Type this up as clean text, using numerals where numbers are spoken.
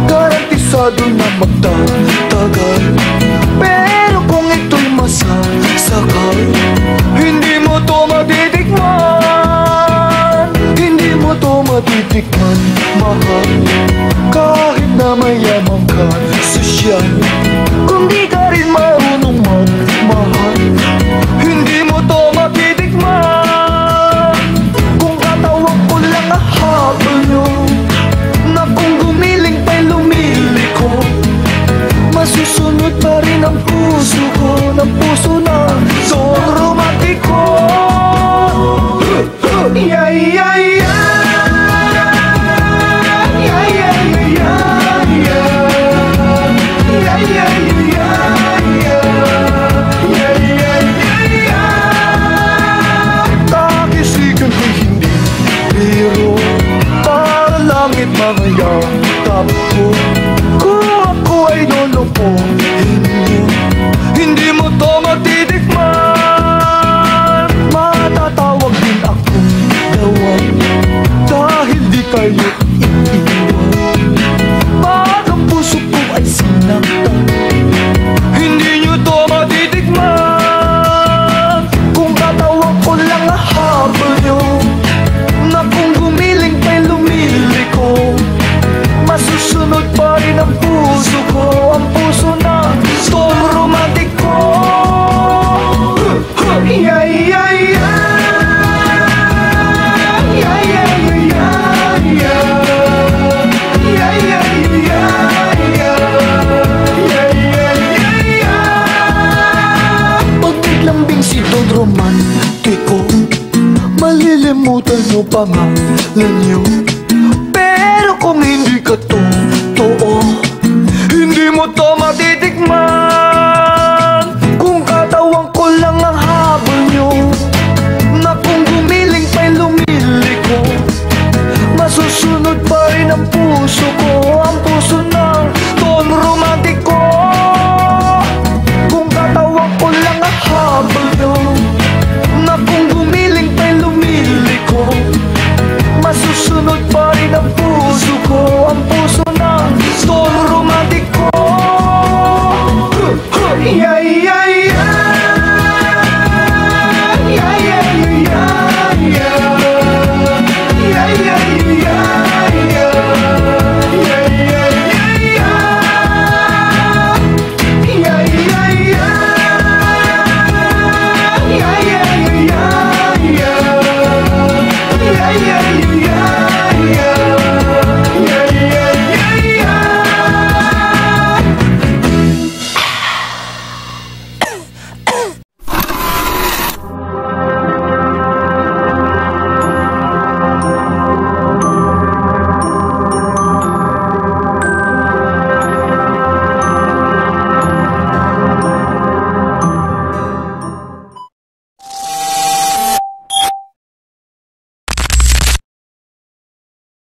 Garantisado na magtatagal. Pero kung ito'y masasakal, hindi mo to matitikman. Hindi mo to matitikman, mahal. Kahit na mayaman ka, sosyal, kung di ka rin marunong magmahal, hindi mo to matitikman. Kung katawag ko lang habol nyo, na kung gumiling pa'y lumiliko, masusunod pa rin ang puso ko, ng puso na sobrang romantiko. Yeah, yeah, yeah. Yeah, yeah, yeah, yeah. Yeah, yeah, yeah, yeah. Yeah, yeah, yeah. Kakisigan ko'y hindi biro, para langit mga yakap ko. Kung ako ay lolokohin mo, hindi mo to matitikman. Matatawag din akong dawag, dahil di kayo iiwan. Pag ang puso ko ay sinaktan, hindi nyo to matitikman. Kung tatawag ko lang habol nyo, na kung gumiling pa'y lumiliko, masusunod pa rin ang puso ko, ang puso na sobrang romantiko. Yeah, yeah, yeah. Yeah, yeah, yeah, yeah. Yeah, yeah, yeah, yeah. Yeah, yeah, yeah. Pag naglambing si Don Romantiko, malilimutan mo pangalan niyo.